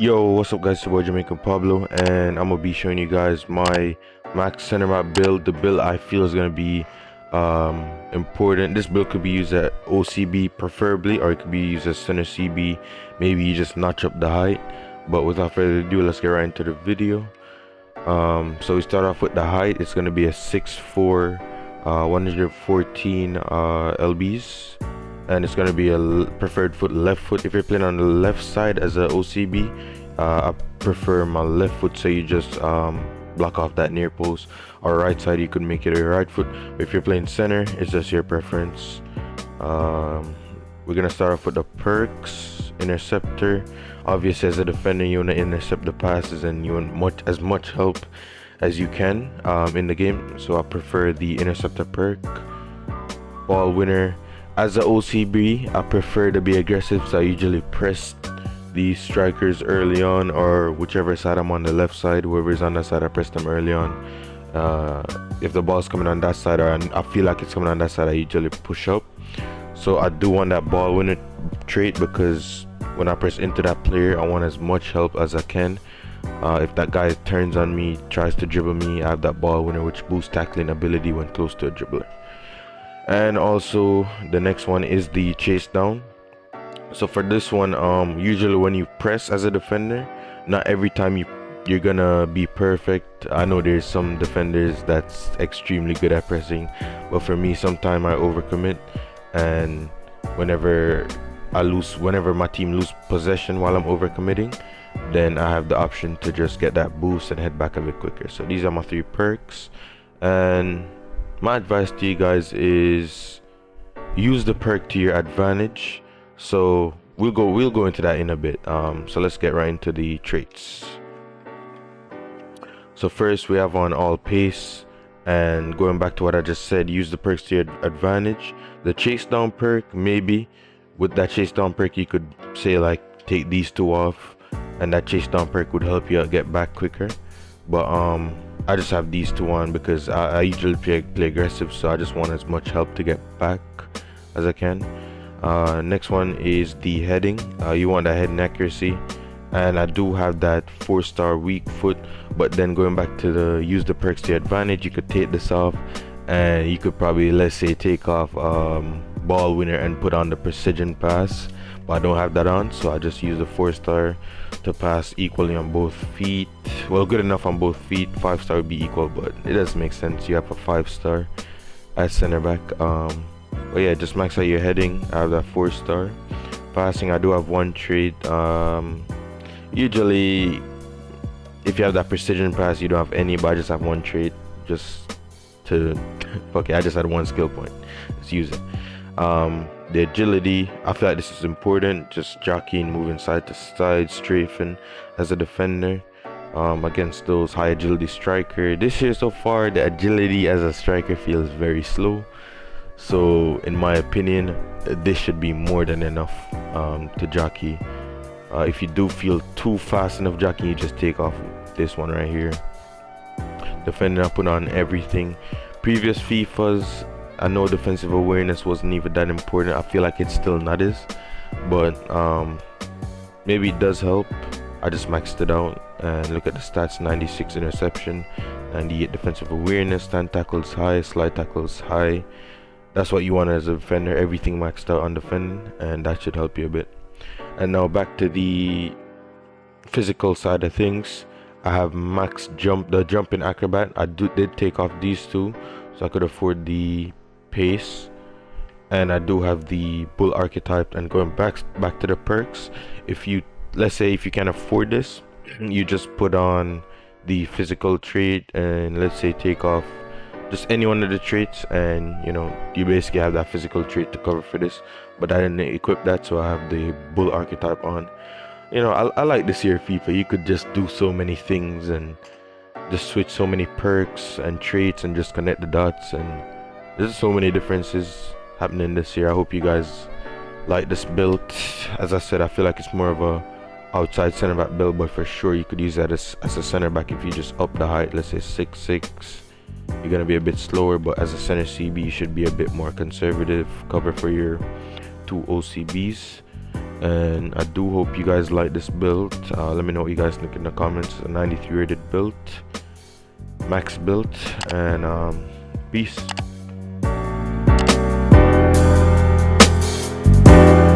Yo, what's up guys, it's your boy Jamaican Pablo, and I'm gonna be showing you guys my max center back build. The build I feel is gonna be important. This build could be used at OCB preferably, or it could be used as center CB. Maybe you just notch up the height. But without further ado, let's get right into the video. So we start off with the height. It's gonna be a 6'4", 114 lbs. And it's gonna be a preferred foot, left foot. If you're playing on the left side as a OCB, I prefer my left foot, so you just block off that near post. Or right side, you could make it a right foot. But if you're playing center, it's just your preference. We're gonna start off with the perks. Interceptor. Obviously, as a defender, you wanna intercept the passes, and you want as much help as you can in the game. So I prefer the interceptor perk. Ball winner. As a OCB, I prefer to be aggressive, so I usually press the strikers early on, or whichever side I'm on, the left side, whoever's on that side, I press them early on. If the ball's coming on that side, or I feel like it's coming on that side, I usually push up. So I do want that ball winner trait, because when I press into that player, I want as much help as I can. If that guy turns on me, tries to dribble me, I have that ball winner, which boosts tackling ability when close to a dribbler. And also the next one is the chase down. So for this one, usually when you press as a defender, not every time you're gonna be perfect. I know there's some defenders that's extremely good at pressing, but for me, sometimes I overcommit, and whenever my team lose possession while I'm overcommitting, then I have the option to just get that boost and head back a bit quicker. So these are my 3 perks, and my advice to you guys is use the perk to your advantage. So we'll go into that in a bit. So let's get right into the traits. So first we have on all pace, and going back to what I just said, use the perks to your advantage. The chase down perk, maybe with that chase down perk you could say like take these 2 off, and that chase down perk would help you get back quicker. But I just have these 2 on because I usually play aggressive, so I just want as much help to get back as I can. Next one is the heading. You want that heading accuracy, and I do have that 4-star weak foot. But then going back to the use the perks to your advantage, you could take this off, and you could probably, let's say, take off ball winner and put on the precision pass. But I don't have that on, so I just use the 4-star to pass equally on both feet. Well, good enough on both feet. 5-star would be equal, but it doesn't make sense. You have a 5-star at center back. But yeah, just max out your heading. I have that 4-star. Passing, I do have 1 trait. Usually if you have that precision pass, you don't have any, but I just have 1 trait just to okay, I just had 1 skill point. Let's use it. The agility, I feel like this is important. Just jockeying, moving side to side, strafing as a defender against those high agility striker. This year so far, the agility as a striker feels very slow. So in my opinion, this should be more than enough to jockey. If you do feel too fast enough jockeying, you just take off this one right here. Defender, I put on everything. Previous FIFAs, I know defensive awareness wasn't even that important. I feel like it still not is, but maybe it does help. I just maxed it out, and look at the stats: 96 interception, 98 defensive awareness, 10 tackles high, slide tackles high. That's what you want as a defender, everything maxed out on defending, and that should help you a bit. And now back to the physical side of things. I have max jump, the jumping acrobat. I did take off these 2, so I could afford the pace, and I do have the bull archetype. And going back to the perks, if you, let's say, if you can afford this, you just put on the physical trait, and let's say take off just any one of the traits, and you basically have that physical trait to cover for this. But I didn't equip that, so I have the bull archetype on. I like this here FIFA. You could just do so many things and just switch so many perks and traits and just connect the dots, and there's so many differences happening this year. I hope you guys like this build. As I said, I feel like it's more of a outside center back build, but for sure you could use that as a center back. If you just up the height, let's say 6'6", you're gonna be a bit slower, but as a center CB you should be a bit more conservative, cover for your 2 OCBs. and I do hope you guys like this build. Let me know what you guys think in the comments. A 93 rated build, max build, and peace.